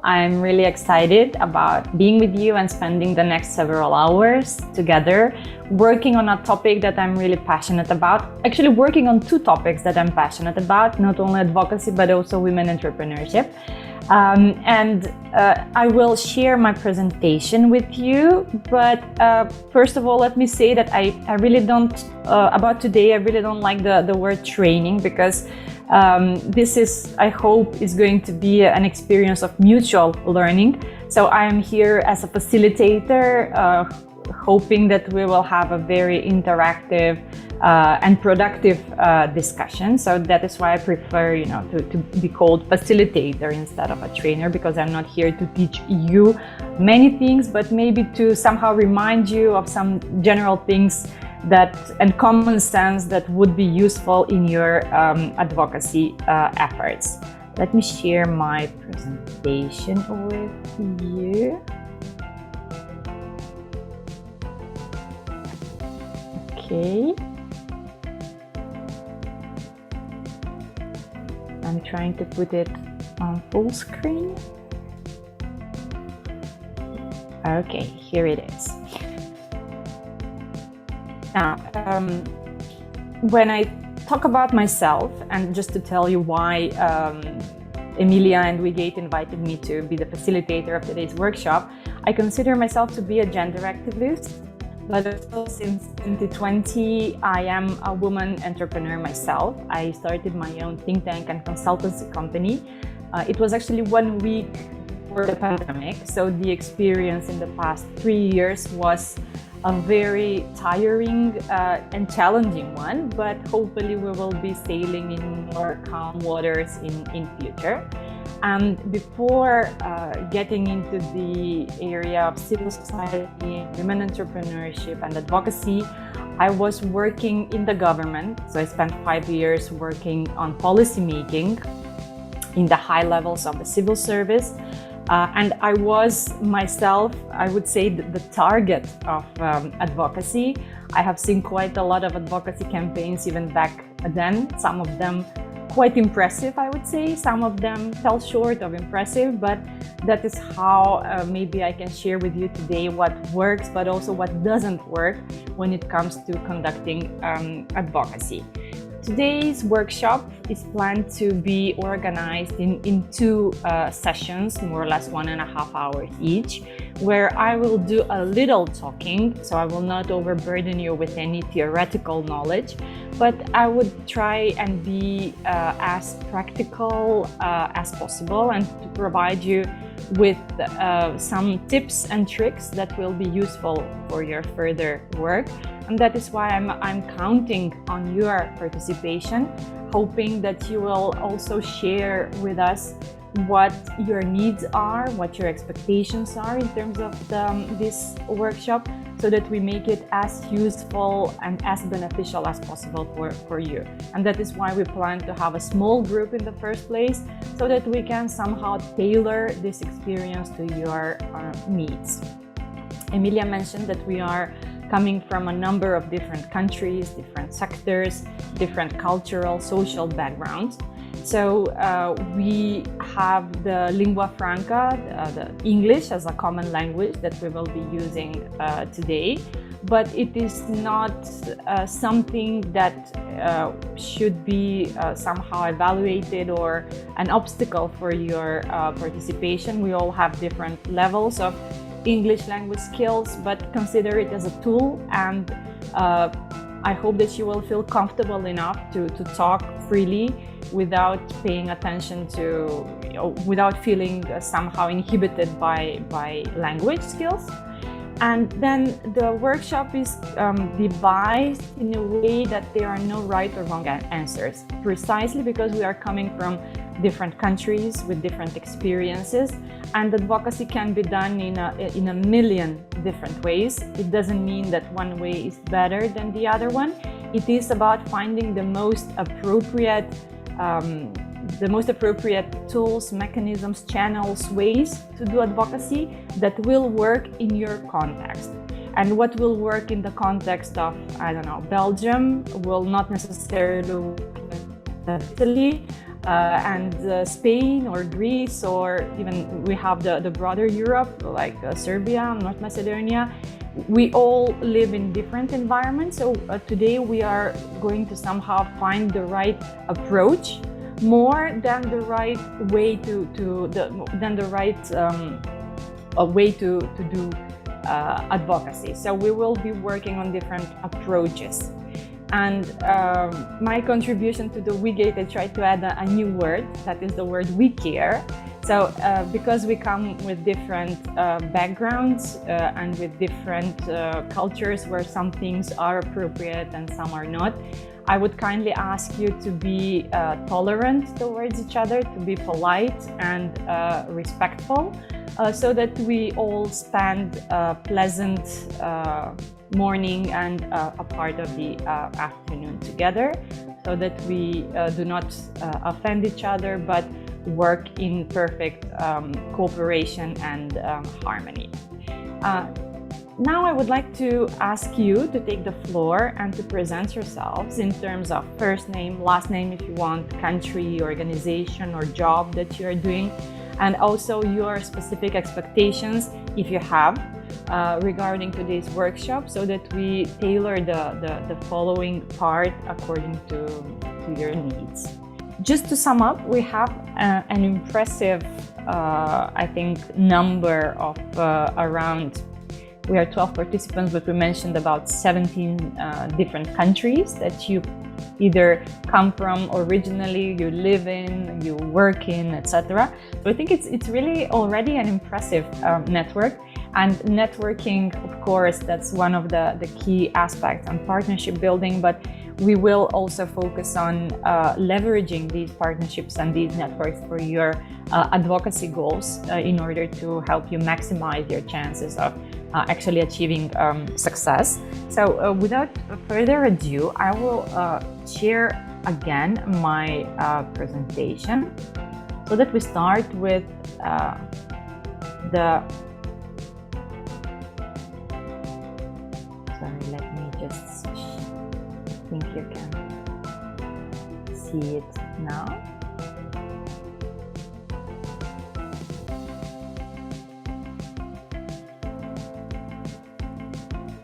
I'm really excited about being with you and spending the next several hours together, working on a topic that I'm really passionate about. Actually, working on two topics that I'm passionate about, not only advocacy, but also women entrepreneurship. I will share my presentation with you. But first of all, let me say that I really don't, about today, I really don't like the word training, because this is, I hope, is going to be an experience of mutual learning. So I am here as a facilitator, hoping that we will have a very interactive and productive discussion. So that is why I prefer, to be called facilitator instead of a trainer, because I'm not here to teach you many things, but maybe to somehow remind you of some general things and common sense that would be useful in your advocacy efforts. Let me share my presentation with you. Okay. I'm trying to put it on full screen. Okay, here it is. Now, when I talk about myself, and just to tell you why Emilija and WEgate invited me to be the facilitator of today's workshop, I consider myself to be a gender activist, but also since 2020, I am a woman entrepreneur myself. I started my own think tank and consultancy company. It was actually 1 week before the pandemic, so the experience in the past 3 years was a very tiring and challenging one, but hopefully we will be sailing in more calm waters in future. And before getting into the area of civil society, women entrepreneurship and advocacy, I was working in the government. So I spent 5 years working on policy making in the high levels of the civil service. And I was myself, I would say, the target of advocacy. I have seen quite a lot of advocacy campaigns even back then, some of them quite impressive, I would say. Some of them fell short of impressive, but that is how maybe I can share with you today what works, but also what doesn't work when it comes to conducting advocacy. Today's workshop is planned to be organized in two sessions, more or less 1.5 hours each, where I will do a little talking, so I will not overburden you with any theoretical knowledge, but I would try and be as practical as possible and to provide you with some tips and tricks that will be useful for your further work. And that is why I'm counting on your participation, hoping that you will also share with us what your needs are, what your expectations are in terms of this workshop, so that we make it as useful and as beneficial as possible for you. And that is why we plan to have a small group in the first place, so that we can somehow tailor this experience to your needs. Emilija mentioned that we are coming from a number of different countries, different sectors, different cultural, social backgrounds. So we have the lingua franca, the English as a common language that we will be using today, but it is not something that should be somehow evaluated or an obstacle for your participation. We all have different levels of English language skills, but consider it as a tool, and I hope that you will feel comfortable enough to talk freely without paying attention to, without feeling somehow inhibited by language skills. And then the workshop is devised in a way that there are no right or wrong answers, precisely because we are coming from different countries with different experiences, and advocacy can be done in a million different ways. It doesn't mean that one way is better than the other one. It is about finding the most appropriate tools, mechanisms, channels, ways to do advocacy that will work in your context. And what will work in the context of, I don't know, Belgium will not necessarily work in Italy. and Spain or Greece, or even we have the broader Europe, like Serbia, North Macedonia. We all live in different environments, so today we are going to somehow find the right approach, more than the right way to do advocacy. So we will be working on different approaches. And my contribution to the WEgate, I tried to add a new word, that is the word we care. So because we come with different backgrounds and with different cultures where some things are appropriate and some are not, I would kindly ask you to be tolerant towards each other, to be polite and respectful, so that we all spend a pleasant morning and a part of the afternoon together, so that we do not offend each other, but work in perfect cooperation and harmony. Now I would like to ask you to take the floor and to present yourselves in terms of first name, last name if you want, country, organization or job that you are doing, and also your specific expectations, if you have, regarding today's workshop, so that we tailor the following part according to your needs. Just to sum up, we have an impressive, I think, number of around, we are 12 participants, but we mentioned about 17 different countries that you either come from originally, you live in, you work in, etc. So I think it's really already an impressive network. And networking, of course, that's one of the key aspects on partnership building, but we will also focus on leveraging these partnerships and these networks for your advocacy goals in order to help you maximize your chances of actually achieving success. So without further ado, I will share again my presentation so that we start with sorry, let me just switch. I think you can see it now.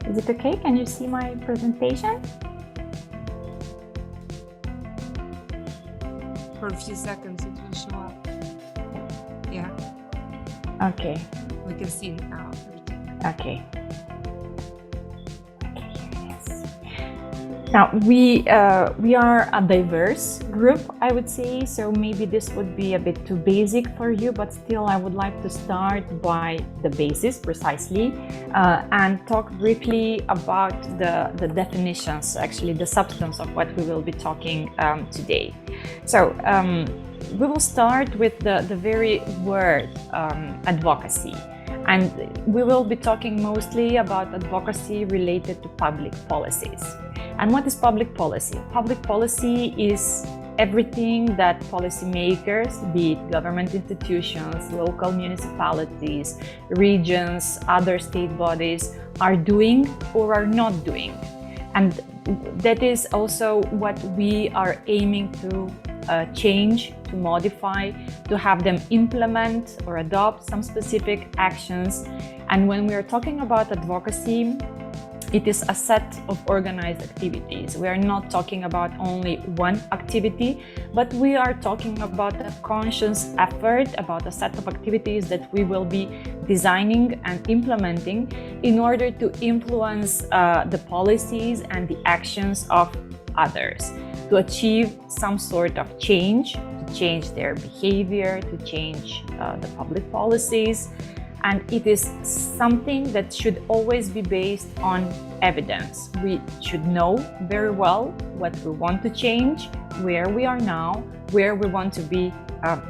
Is it okay? Can you see my presentation? For a few seconds it will show up. Yeah. Okay. We can see it now. Okay. Now, we are a diverse group, I would say, so maybe this would be a bit too basic for you, but still I would like to start by the basis precisely and talk briefly about the definitions, actually the substance of what we will be talking today. So we will start with the very word advocacy. And we will be talking mostly about advocacy related to public policies. And what is public policy? Public policy is everything that policymakers, be it government institutions, local municipalities, regions, other state bodies, are doing or are not doing. And that is also what we are aiming to change, to modify, to have them implement or adopt some specific actions. And when we are talking about advocacy, it is a set of organized activities. We are not talking about only one activity, but we are talking about a conscious effort, about a set of activities that we will be designing and implementing in order to influence the policies and the actions of others, to achieve some sort of change, to change their behavior, to change the public policies. And it is something that should always be based on evidence. We should know very well what we want to change, where we are now, where we want to be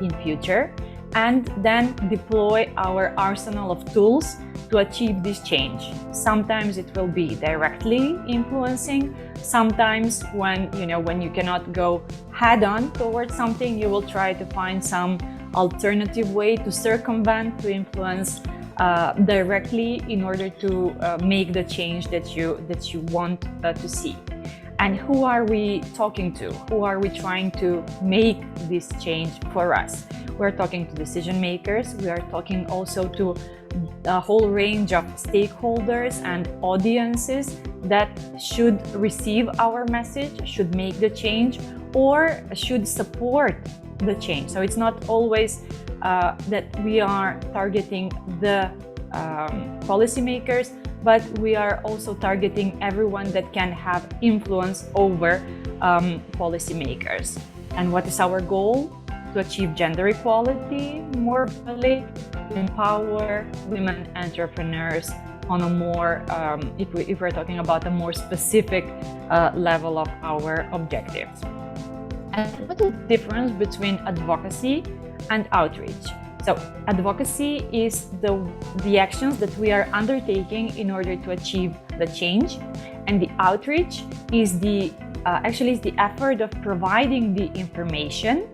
in future, and then deploy our arsenal of tools to achieve this change. Sometimes it will be directly influencing. Sometimes when you cannot go head-on towards something, you will try to find some alternative way to circumvent, to influence directly in order to make the change that you want to see. And who are we talking to? Who are we trying to make this change for us? We're talking to decision makers. We are talking also to a whole range of stakeholders and audiences that should receive our message, should make the change, or should support the change. So it's not always that we are targeting the policymakers, but we are also targeting everyone that can have influence over policymakers. And what is our goal? To achieve gender equality more broadly, to empower women entrepreneurs on a more, if we're talking about a more specific level of our objectives. And what is the difference between advocacy and outreach? So advocacy is the actions that we are undertaking in order to achieve the change, and the outreach is the effort of providing the information,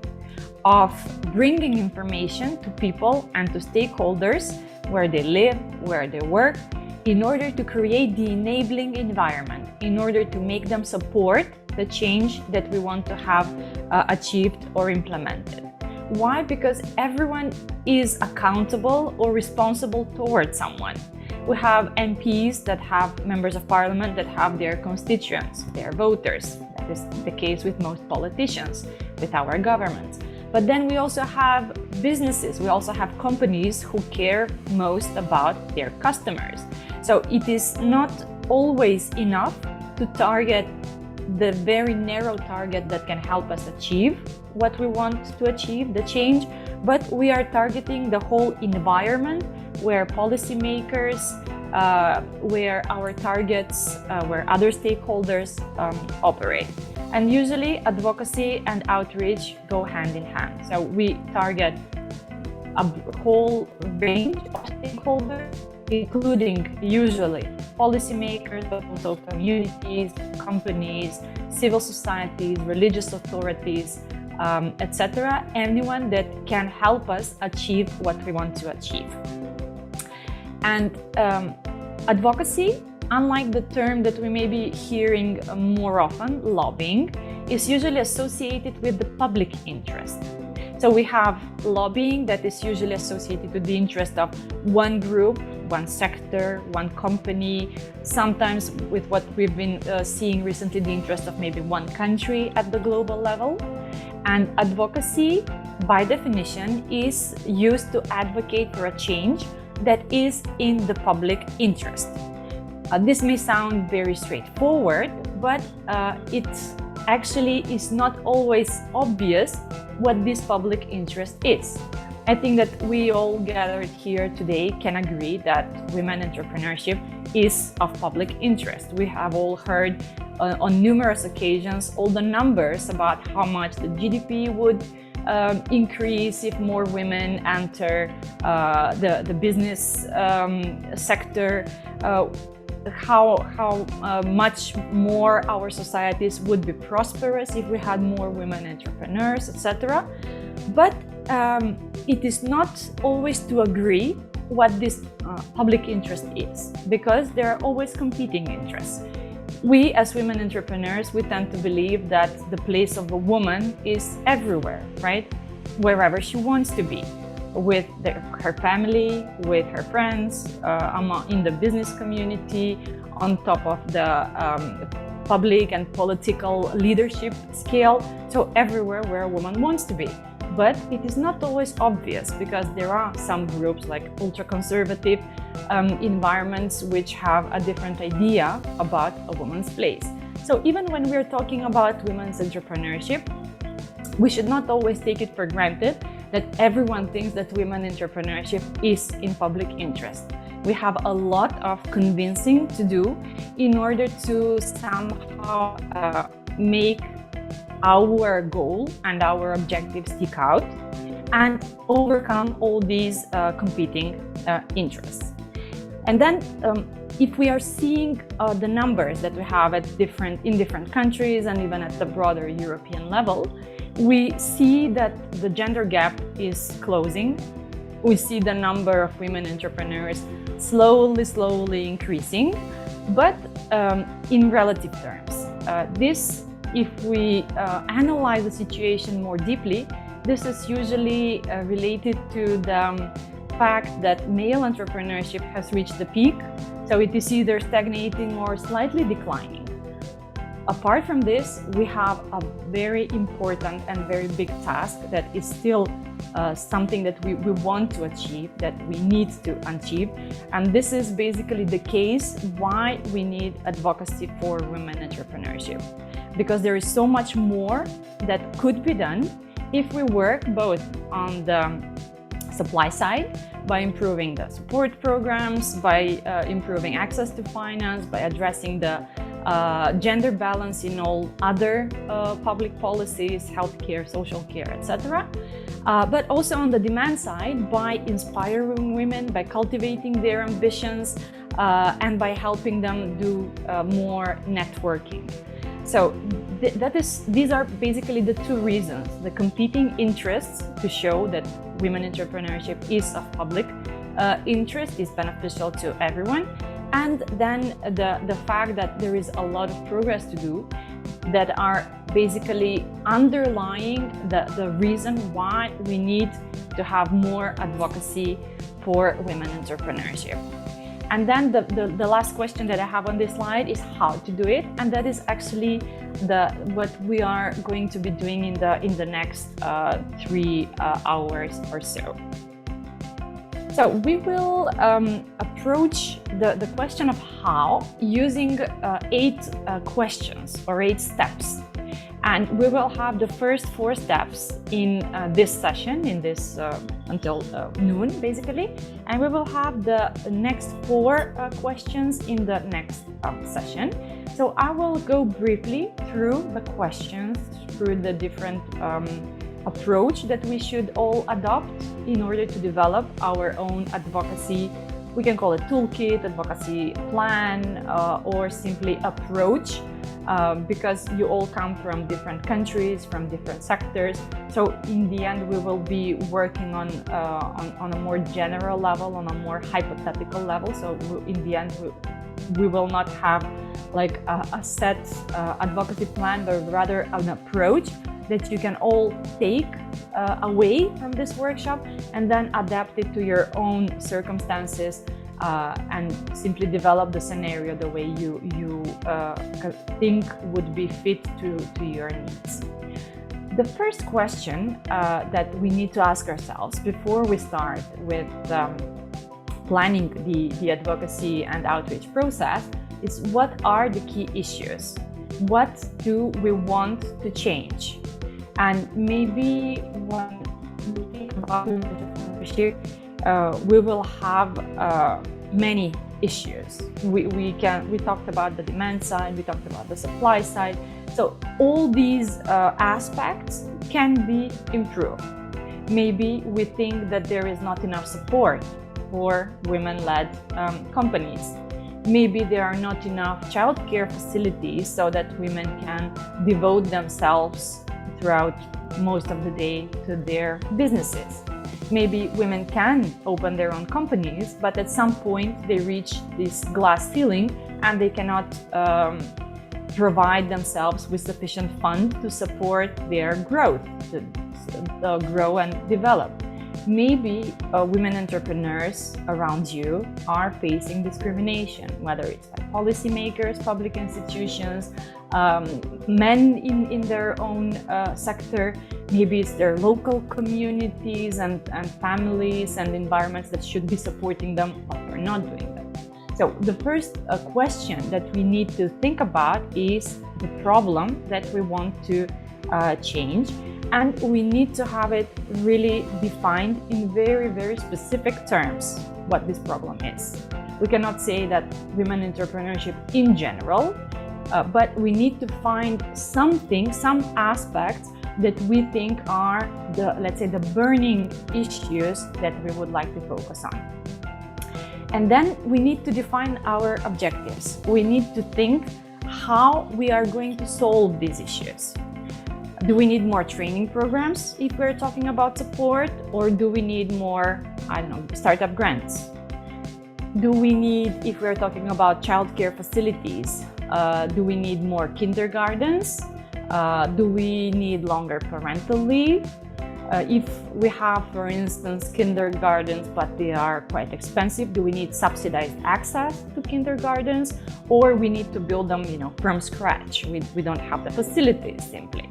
of bringing information to people and to stakeholders where they live, where they work, in order to create the enabling environment, in order to make them support the change that we want to have achieved or implemented. Why? Because everyone is accountable or responsible towards someone. We have MPs that have members of parliament that have their constituents, their voters. That is the case with most politicians, with our governments. But then we also have businesses, we also have companies who care most about their customers. So it is not always enough to target the very narrow target that can help us achieve what we want to achieve, the change, but we are targeting the whole environment where policymakers, where our targets, where other stakeholders operate. And usually advocacy and outreach go hand in hand. So we target a whole range of stakeholders, including usually policymakers, but also communities, companies, civil societies, religious authorities, etc. Anyone that can help us achieve what we want to achieve. And advocacy, unlike the term that we may be hearing more often, lobbying, is usually associated with the public interest. So we have lobbying that is usually associated with the interest of one group, one sector, one company, sometimes with what we've been seeing recently, the interest of maybe one country at the global level. And advocacy, by definition, is used to advocate for a change that is in the public interest. This may sound very straightforward, but it actually is not always obvious what this public interest is. I think that we all gathered here today can agree that women entrepreneurship is of public interest. We have all heard on numerous occasions all the numbers about how much the GDP would increase if more women enter the business sector, how much more our societies would be prosperous if we had more women entrepreneurs, etc. But it is not always to agree what this public interest is, because there are always competing interests. We, as women entrepreneurs, we tend to believe that the place of a woman is everywhere, right? Wherever she wants to be, with her family, with her friends, in the business community, on top of the public and political leadership scale, so everywhere where a woman wants to be. But it is not always obvious, because there are some groups like ultra-conservative environments which have a different idea about a woman's place. So even when we're talking about women's entrepreneurship, we should not always take it for granted that everyone thinks that women entrepreneurship is in public interest. We have a lot of convincing to do in order to somehow make our goal and our objectives stick out and overcome all these competing interests. And then if we are seeing the numbers that we have in different countries and even at the broader European level, we see that the gender gap is closing. We see the number of women entrepreneurs slowly increasing, but in relative terms. this, if we analyze the situation more deeply, this is usually related to the fact that male entrepreneurship has reached the peak, so it is either stagnating or slightly declining. Apart from this, we have a very important and very big task that is still something that we want to achieve, that we need to achieve. And this is basically the case why we need advocacy for women entrepreneurship. Because there is so much more that could be done if we work both on the supply side, by improving the support programs, by improving access to finance, by addressing the gender balance in all other public policies, healthcare, social care, etc. But also on the demand side, by inspiring women, by cultivating their ambitions, and by helping them do more networking. So these are basically the two reasons: the competing interests to show that women entrepreneurship is of public interest, is beneficial to everyone, and then the fact that there is a lot of progress to do that are basically underlying the reason why we need to have more advocacy for women entrepreneurship. And then the last question that I have on this slide is how to do it, and that is actually what we are going to be doing in the next 3 hours or so. So we will approach the question of how using 8 questions or 8 steps. And we will have the first 4 steps in this session, in this until noon, basically. And we will have the next 4 questions in the next session. So I will go briefly through the questions, through the different approach that we should all adopt in order to develop our own advocacy. We can call it toolkit, advocacy plan, or simply approach, because you all come from different countries, from different sectors. So in the end, we will be working on a more general level, on a more hypothetical level. So in the end, we will not have like a set advocacy plan, but rather an approach that you can all take away from this workshop and then adapt it to your own circumstances, and simply develop the scenario the way you think would be fit to your needs. The first question that we need to ask ourselves before we start with planning the advocacy and outreach process is: what are the key issues? What do we want to change? And maybe when we think about entrepreneurship, we will have many issues. We talked about the demand side, we talked about the supply side. So all these aspects can be improved. Maybe we think that there is not enough support for women-led companies. Maybe there are not enough childcare facilities so that women can devote themselves throughout most of the day to their businesses. Maybe women can open their own companies, but at some point they reach this glass ceiling and they cannot provide themselves with sufficient fund to support their growth, to grow and develop. Maybe women entrepreneurs around you are facing discrimination, whether it's by policymakers, public institutions, men in their own sector. Maybe it's their local communities and families and environments that should be supporting them, but are not doing that. So the first question that we need to think about is the problem that we want to change. And we need to have it really defined in very, very specific terms what this problem is. We cannot say that women entrepreneurship in general, but we need to find something, some aspects that we think are let's say, the burning issues that we would like to focus on. And then we need to define our objectives. We need to think how we are going to solve these issues. Do we need more training programs if we're talking about support, or do we need more, startup grants? Do we need, if we're talking about childcare facilities, do we need more kindergartens? Do we need longer parental leave? If we have, for instance, kindergartens, but they are quite expensive, do we need subsidized access to kindergartens, or we need to build them, from scratch? We don't have the facilities simply.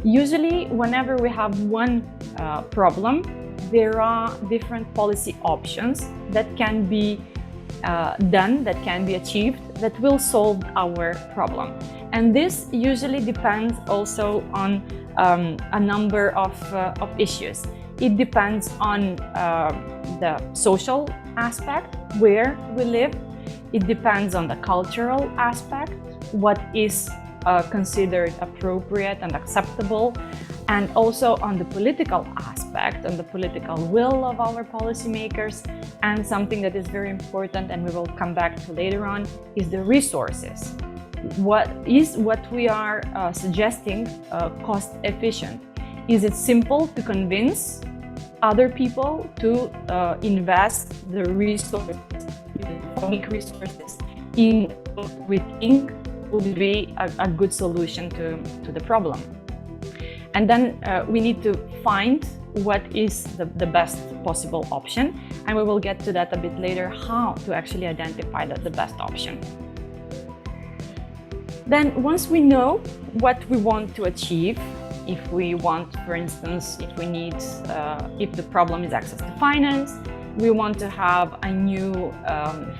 Usually, whenever we have one problem, there are different policy options that can be done, that can be achieved, that will solve our problem. And this usually depends also on a number of issues. It depends on the social aspect, where we live. It depends on the cultural aspect, what is considered appropriate and acceptable, and also on the political aspect, on the political will of our policymakers. And something that is very important, and we will come back to later on, is the resources. What we are suggesting cost efficient? Is it simple to convince other people to invest the resources, public resources, in what we think would be a good solution to the problem? And then we need to find what is the best possible option, and we will get to that a bit later, how to actually identify the best option. Then once we know what we want to achieve, if we want, for instance, if the problem is access to finance, we want to have a new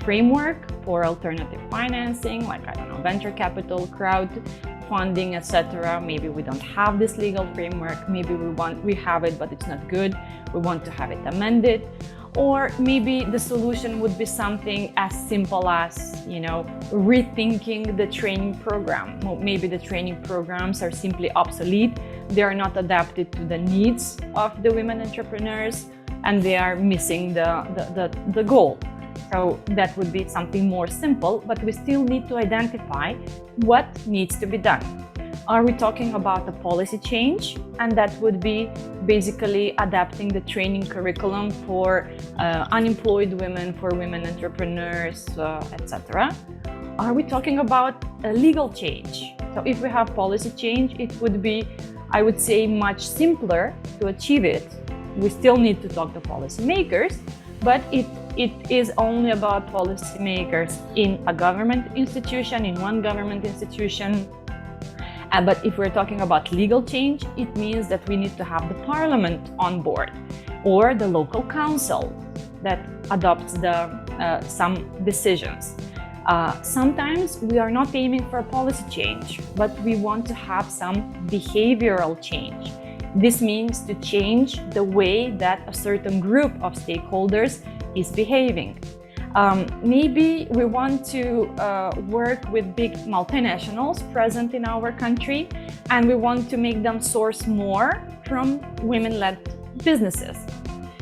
framework for alternative financing, like, venture capital, crowdfunding, etc. Maybe we don't have this legal framework. Maybe we have it, but it's not good. We want to have it amended. Or maybe the solution would be something as simple as, rethinking the training program. Maybe the training programs are simply obsolete. They are not adapted to the needs of the women entrepreneurs, and they are missing the goal. So that would be something more simple, but we still need to identify what needs to be done. Are we talking about a policy change? And that would be basically adapting the training curriculum for unemployed women, for women entrepreneurs, etc. Are we talking about a legal change? So if we have policy change, it would be, I would say, much simpler to achieve it. We still need to talk to policymakers, but it is only about policymakers in a government institution, in one government institution. But if we're talking about legal change, it means that we need to have the parliament on board, or the local council that adopts some decisions. Sometimes we are not aiming for a policy change, but we want to have some behavioral change. This means to change the way that a certain group of stakeholders is behaving. Maybe we want to work with big multinationals present in our country, and we want to make them source more from women-led businesses.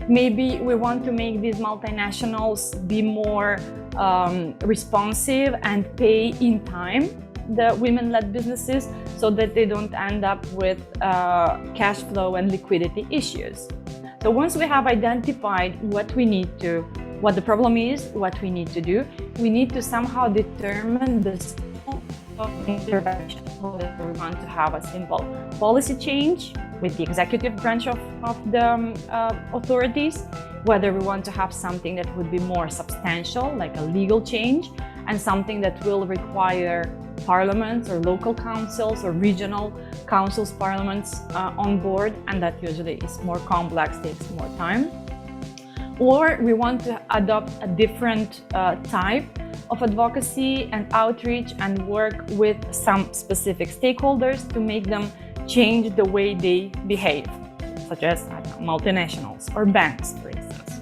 Maybe we want to make these multinationals be more responsive and pay in time the women-led businesses, so that they don't end up with cash flow and liquidity issues. So once we have identified what the problem is, what we need to do, we need to somehow determine the scope of intervention. Whether we want to have a simple policy change with the executive branch of the authorities, whether we want to have something that would be more substantial, like a legal change, and something that will require parliaments or local councils or regional councils, parliaments on board, and that usually is more complex, takes more time. Or we want to adopt a different type of advocacy and outreach and work with some specific stakeholders to make them change the way they behave, such as multinationals or banks, for instance.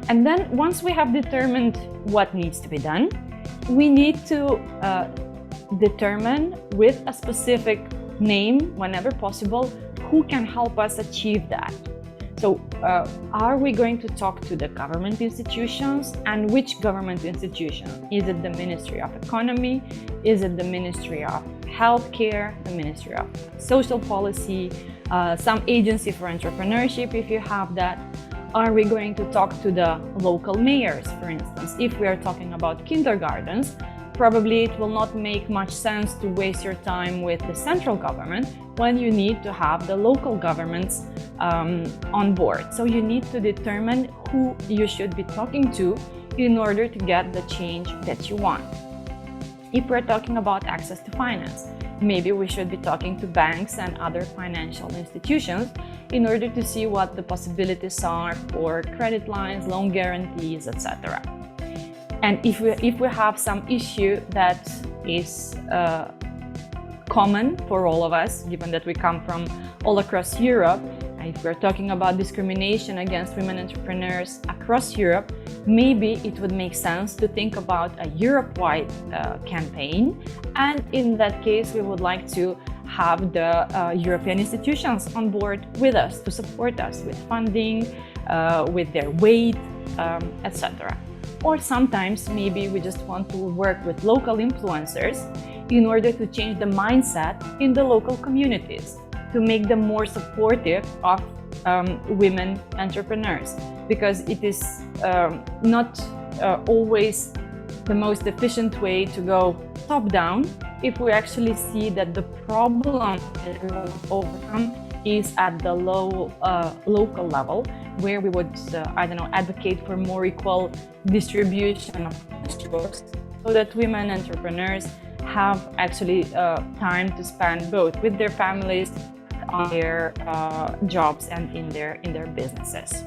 And then once we have determined what needs to be done, we need to determine with a specific name, whenever possible, who can help us achieve that. So are we going to talk to the government institutions, and which government institution? Is it the Ministry of Economy? Is it the Ministry of Healthcare, the Ministry of Social Policy, some agency for entrepreneurship if you have that? Are we going to talk to the local mayors, for instance? If we are talking about kindergartens, probably it will not make much sense to waste your time with the central government when you need to have the local governments on board. So you need to determine who you should be talking to in order to get the change that you want. If we're talking about access to finance, maybe we should be talking to banks and other financial institutions in order to see what the possibilities are for credit lines, loan guarantees, etc. And if we have some issue that is common for all of us, given that we come from all across Europe, and if we're talking about discrimination against women entrepreneurs across Europe, maybe it would make sense to think about a Europe-wide campaign. And in that case, we would like to have the European institutions on board with us to support us with funding, with their weight, etc. Or sometimes maybe we just want to work with local influencers in order to change the mindset in the local communities, to make them more supportive of women entrepreneurs, because it is not always the most efficient way to go top down if we actually see that the problem that we want to overcome is at the local level, where we would, advocate for more equal distribution of resources so that women entrepreneurs have actually time to spend both with their families, on their jobs, and in their businesses.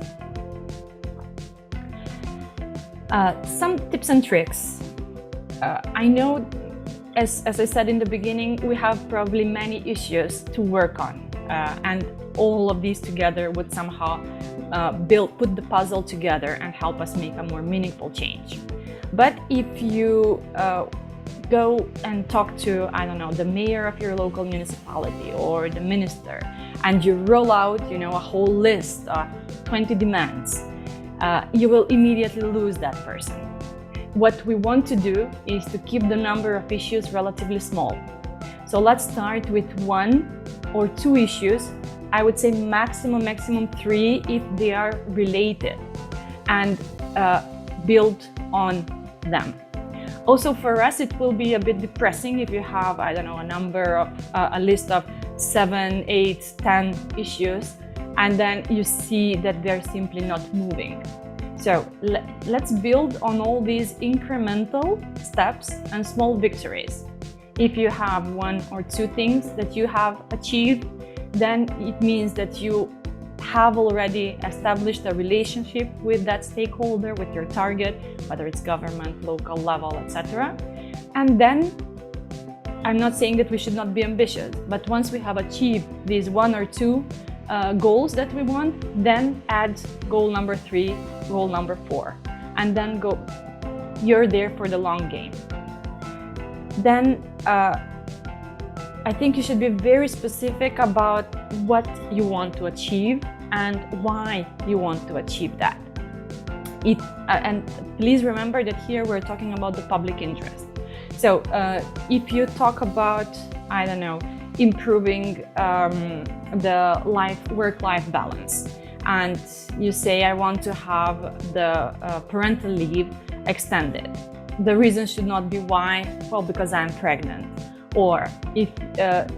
Some tips and tricks. I know, as I said in the beginning, we have probably many issues to work on, and all of these together would somehow put the puzzle together and help us make a more meaningful change. But if you go and talk to, the mayor of your local municipality or the minister, and you roll out, a whole list of 20 demands, you will immediately lose that person. What we want to do is to keep the number of issues relatively small. So let's start with 1 or 2 issues. I would say maximum 3 if they are related, and build on them. Also, for us, it will be a bit depressing if you have, a list of 7, 8, 10 issues, and then you see that they're simply not moving. So let's build on all these incremental steps and small victories. If you have 1 or 2 things that you have achieved, then it means that you have already established a relationship with that stakeholder, with your target, whether it's government, local level, etc. And then, I'm not saying that we should not be ambitious, but once we have achieved these 1 or 2 goals that we want, then add goal number 3, goal number 4, and then go. You're there for the long game. Then I think you should be very specific about what you want to achieve and why you want to achieve that. And please remember that here we're talking about the public interest. So if you talk about, improving the work-life balance, and you say, I want to have the parental leave extended. The reason should not be why, well, because I'm pregnant. Or if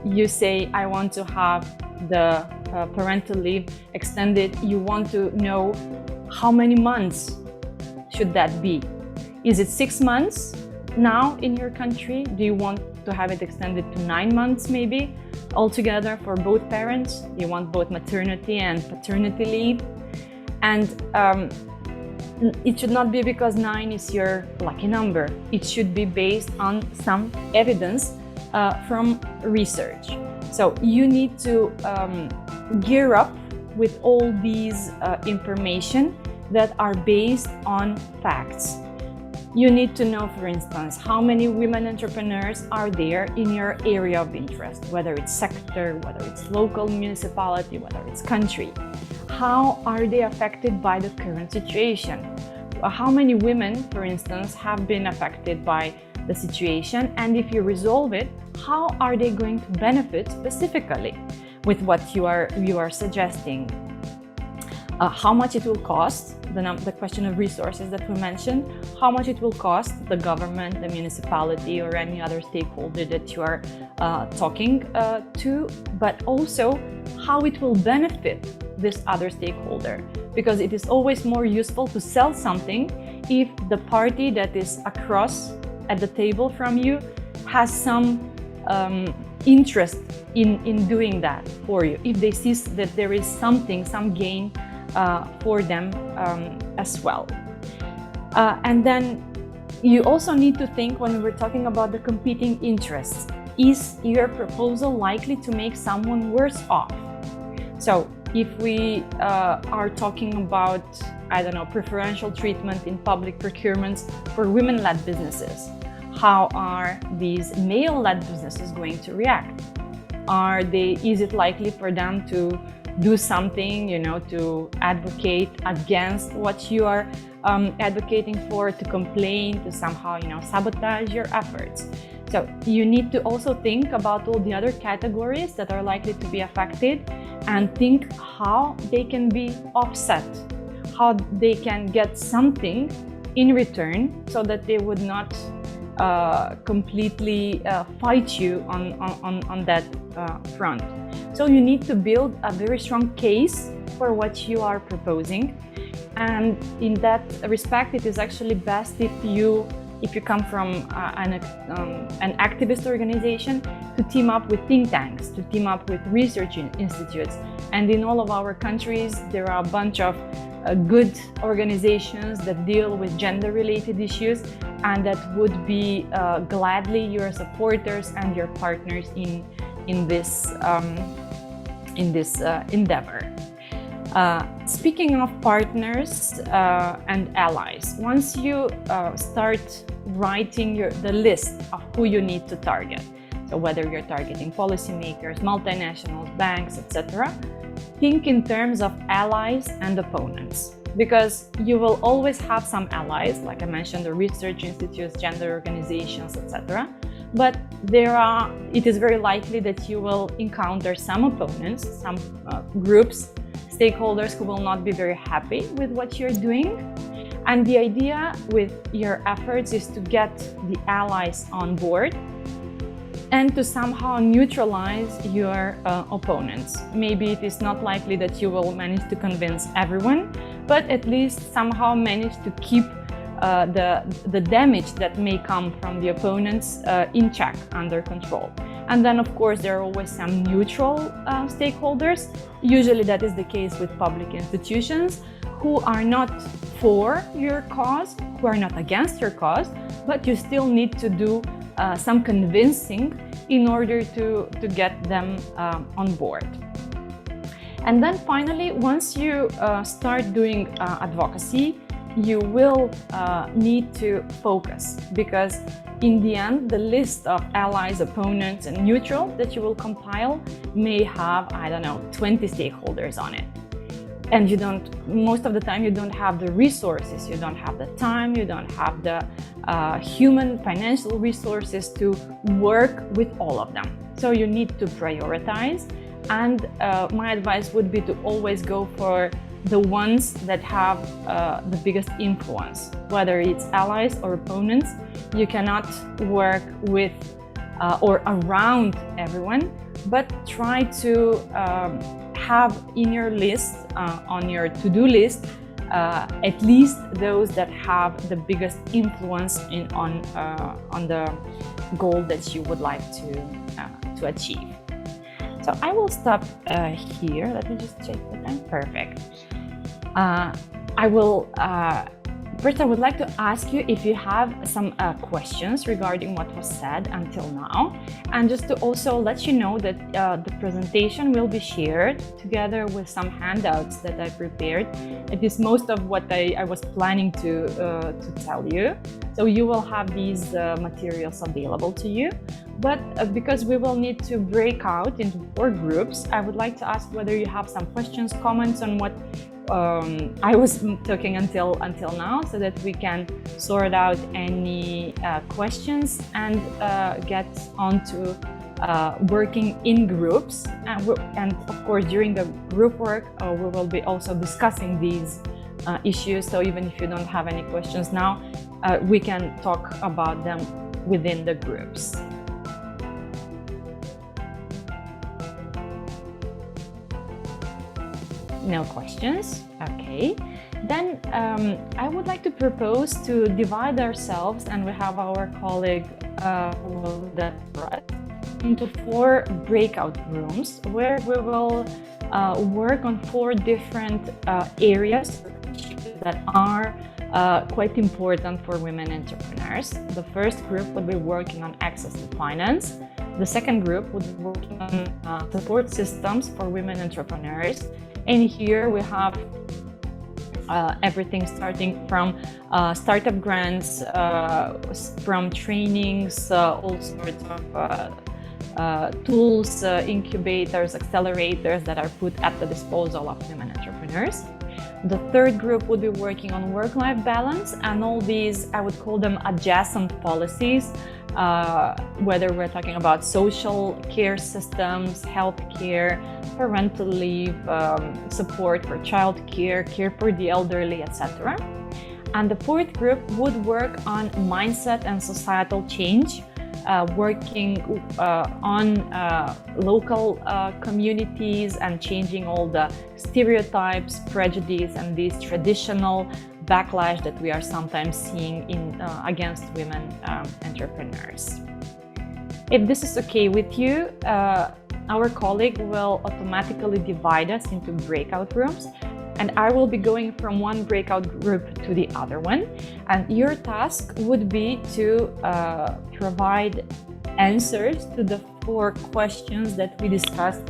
you say, I want to have the parental leave extended, you want to know how many months should that be. Is it 6 months now in your country? Do you want to have it extended to 9 months maybe altogether for both parents? You want both maternity and paternity leave? And it should not be because 9 is your lucky number. It should be based on some evidence from research. So you need to gear up with all these information that are based on facts. You need to know, for instance, how many women entrepreneurs are there in your area of interest, whether it's sector, whether it's local municipality, whether it's country. How are they affected by the current situation? How many women, for instance, have been affected by the situation? And if you resolve it, how are they going to benefit specifically with what you are suggesting? how much it will cost, the question of resources that we mentioned, how much it will cost the government, the municipality, or any other stakeholder that you are talking to, but also how it will benefit this other stakeholder. Because it is always more useful to sell something if the party that is across at the table from you has some interest in doing that for you, if they see that there is something, some gain for them as well. And then you also need to think, when we're talking about the competing interests, is your proposal likely to make someone worse off? So if we are talking about, I don't know, preferential treatment in public procurements for women-led businesses, how are these male-led businesses going to react? Is it likely for them to do something, to advocate against what you are advocating for, to complain, to somehow, sabotage your efforts? So you need to also think about all the other categories that are likely to be affected and think how they can be offset, how they can get something in return so that they would not completely fight you on that front. So you need to build a very strong case for what you are proposing, and in that respect, it is actually best if you come from an activist organization, to team up with think tanks, to team up with research institutes. And in all of our countries, there are a bunch of good organizations that deal with gender-related issues, and that would be gladly your supporters and your partners in this endeavor. Speaking of partners and allies, once you start writing the list of who you need to target, so whether you're targeting policymakers, multinationals, banks, etc., think in terms of allies and opponents, because you will always have some allies, like I mentioned, the research institutes, gender organizations, etc. But it is very likely that you will encounter some opponents, some groups, stakeholders who will not be very happy with what you're doing. And the idea with your efforts is to get the allies on board and to somehow neutralize your opponents. Maybe it is not likely that you will manage to convince everyone, but at least somehow manage to keep the damage that may come from the opponents in check, under control. And then, of course, there are always some neutral stakeholders. Usually that is the case with public institutions who are not for your cause, who are not against your cause, but you still need to do some convincing in order to get them on board. And then finally, once you start doing advocacy, you will need to focus, because in the end, the list of allies, opponents, and neutral that you will compile may have, 20 stakeholders on it. And most of the time, you don't have the resources, you don't have the time, you don't have the human, financial resources to work with all of them. So you need to prioritize. And my advice would be to always go for the ones that have the biggest influence, whether it's allies or opponents. You cannot work with or around everyone, but try to have in your list, on your to-do list, at least those that have the biggest influence on the goal that you would like to achieve. So I will stop here. Let me just check the time. Perfect. First, I would like to ask you if you have some questions regarding what was said until now, and just to also let you know that the presentation will be shared together with some handouts that I prepared. It is most of what I was planning to tell you. So you will have these materials available to you. But because we will need to break out into 4 groups, I would like to ask whether you have some questions, comments on what I was talking until now, so that we can sort out any questions and get on to working in groups, and of course during the group work we will be also discussing these issues. So even if you don't have any questions now, we can talk about them within the groups. No questions? Okay. Then I would like to propose to divide ourselves, and we have our colleague who will do that for us, into 4 breakout rooms where we will work on 4 different areas that are quite important for women entrepreneurs. The first group will be working on access to finance. The second group will be working on support systems for women entrepreneurs. And here we have everything starting from startup grants, from trainings, all sorts of tools, incubators, accelerators that are put at the disposal of women entrepreneurs. The third group would be working on work-life balance and all these, I would call them adjacent policies, whether we're talking about social care systems, healthcare, parental leave, support for childcare, care for the elderly, etc. And the fourth group would work on mindset and societal change, working on local communities and changing all the stereotypes, prejudice, and these traditional backlash that we are sometimes seeing against women entrepreneurs. If this is okay with you, our colleague will automatically divide us into breakout rooms, and I will be going from one breakout group to the other one. And your task would be to provide answers to the 4 questions that we discussed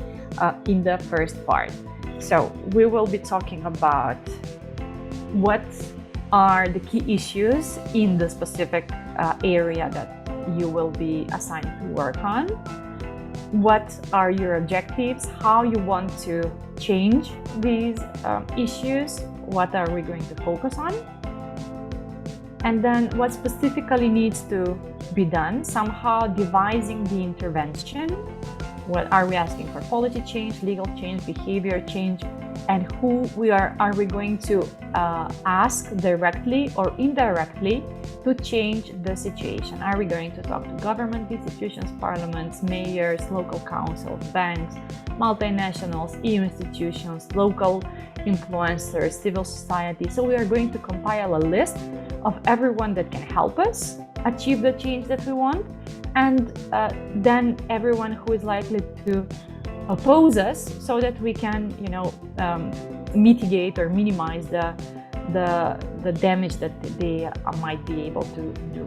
in the first part. So we will be talking about what are the key issues in the specific area that you will be assigned to work on. What are your objectives? How you want to change these issues? What are we going to focus on? And then what specifically needs to be done? Somehow devising the intervention. What are we asking for? Policy change, legal change, behavior change, and who are we going to ask directly or indirectly to change the situation? Are we going to talk to government institutions, parliaments, mayors, local councils, banks, multinationals, EU institutions, local influencers, civil society? So we are going to compile a list of everyone that can help us achieve the change that we want, and then everyone who is likely to oppose us, so that we can, mitigate or minimize the damage that they might be able to do.